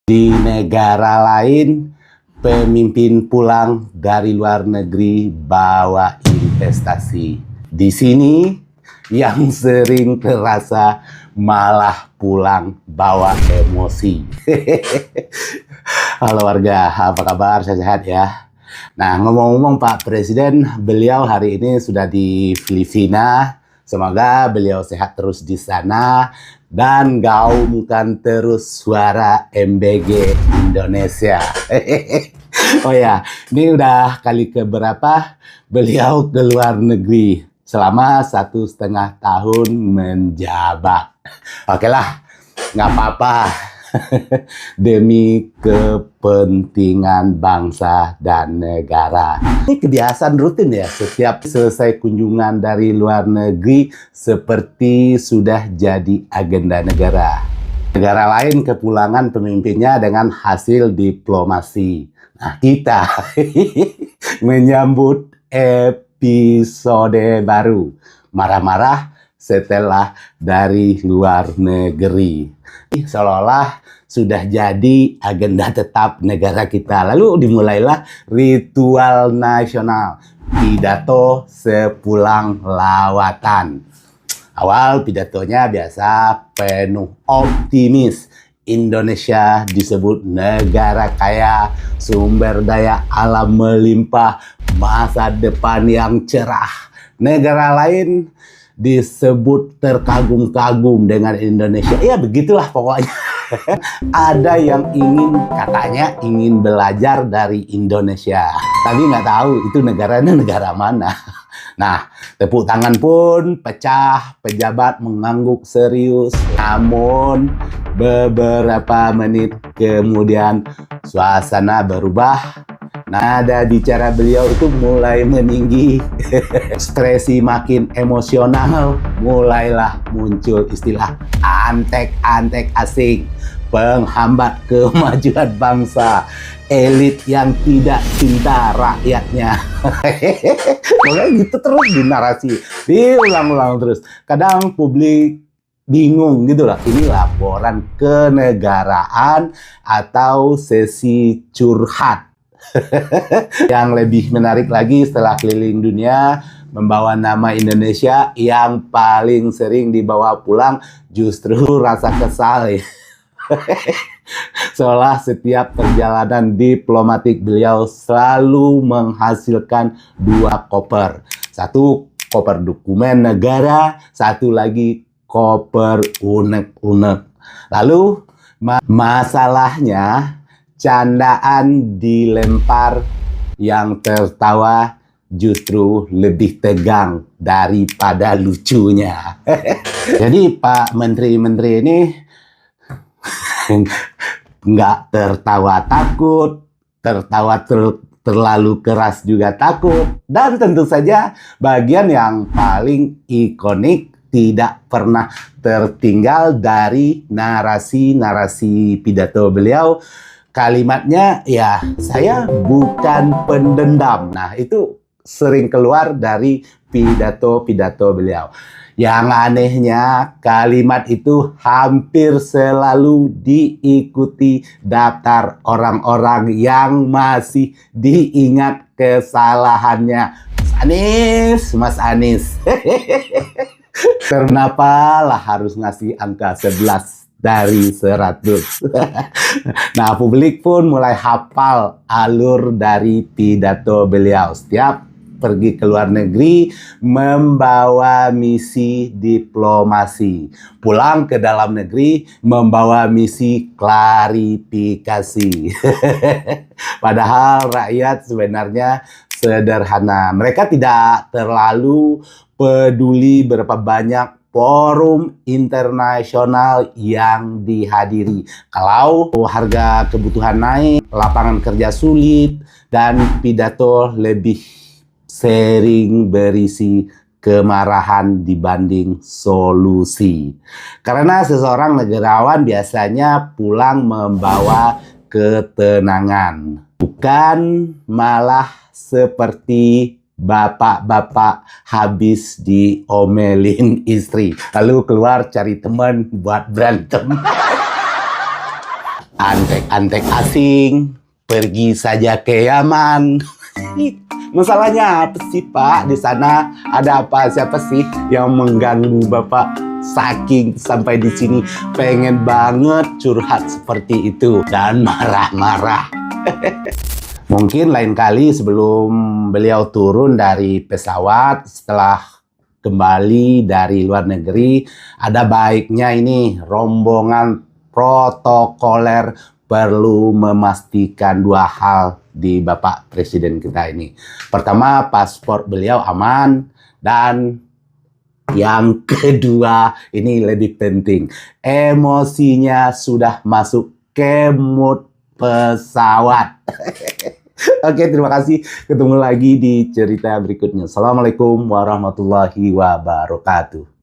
Di negara lain, pemimpin pulang dari luar negeri bawa investasi. Di sini, yang sering terasa malah pulang bawa emosi. Halo warga, apa kabar? Saya sehat ya. Nah, ngomong-ngomong Pak Presiden, beliau hari ini sudah di Filipina. Semoga beliau sehat terus di sana dan gaungkan terus suara MBG Indonesia. Oh ya, ini udah kali keberapa beliau ke luar negeri selama 1,5 tahun menjabat. Oke lah, nggak apa-apa. Demi kepentingan bangsa dan negara. Ini kebiasaan rutin ya, setiap selesai kunjungan dari luar negeri seperti sudah jadi agenda negara. Negara lain kepulangan pemimpinnya dengan hasil diplomasi. Nah, kita menyambut episode baru. Marah-marah setelah dari luar negeri. Seolah-olah sudah jadi agenda tetap negara kita. Lalu dimulailah ritual nasional, pidato sepulang lawatan. Awal pidatonya biasa penuh optimis. Indonesia disebut negara kaya, sumber daya alam melimpah, masa depan yang cerah. Negara lain disebut terkagum-kagum dengan Indonesia. Ya begitulah pokoknya. Ada yang katanya ingin belajar dari Indonesia. Tapi nggak tahu itu negaranya negara mana. Nah, tepuk tangan pun pecah, pejabat mengangguk serius. Namun, beberapa menit kemudian suasana berubah. Nada bicara beliau itu mulai meninggi, ekspresi makin emosional, mulailah muncul istilah antek-antek asing, penghambat kemajuan bangsa, elit yang tidak cinta rakyatnya. Pokoknya gitu terus di narasi, diulang-ulang terus. Kadang publik bingung gitu lah, ini laporan kenegaraan atau sesi curhat. Yang lebih menarik lagi, setelah keliling dunia membawa nama Indonesia, yang paling sering dibawa pulang justru rasa kesal ya. Seolah setiap perjalanan diplomatik beliau selalu menghasilkan 2 koper. Satu koper dokumen negara, satu lagi koper unek-unek. Lalu masalahnya, candaan dilempar, yang tertawa justru lebih tegang daripada lucunya. Jadi Pak Menteri-Menteri ini nggak tertawa takut, tertawa terlalu keras juga takut. Dan tentu saja bagian yang paling ikonik tidak pernah tertinggal dari narasi-narasi pidato beliau. Kalimatnya, ya saya bukan pendendam. Nah, itu sering keluar dari pidato-pidato beliau. Yang anehnya, kalimat itu hampir selalu diikuti daftar orang-orang yang masih diingat kesalahannya. Mas Anies. Kenapa lah harus ngasih angka 11 dari 100? Nah, publik pun mulai hafal alur dari pidato beliau. Setiap pergi ke luar negeri membawa misi diplomasi, pulang ke dalam negeri membawa misi klarifikasi. Padahal rakyat sebenarnya sederhana. Mereka tidak terlalu peduli berapa banyak forum internasional yang dihadiri. Kalau harga kebutuhan naik, lapangan kerja sulit, dan pidato lebih sering berisi kemarahan dibanding solusi. Karena seseorang negarawan biasanya pulang membawa ketenangan, bukan malah seperti bapak-bapak habis diomelin istri, lalu keluar cari teman buat berantem. antek-antek asing, pergi saja ke Yaman. Masalahnya apa sih Pak? Di sana ada apa? Siapa sih yang mengganggu Bapak saking sampai di sini pengen banget curhat seperti itu dan marah-marah? Mungkin lain kali sebelum beliau turun dari pesawat setelah kembali dari luar negeri, ada baiknya ini rombongan protokoler perlu memastikan dua hal di Bapak Presiden kita ini. Pertama, paspor beliau aman, dan yang kedua, ini lebih penting, emosinya sudah masuk ke mood pesawat. Oke, terima kasih. Ketemu lagi di cerita berikutnya. Assalamualaikum warahmatullahi wabarakatuh.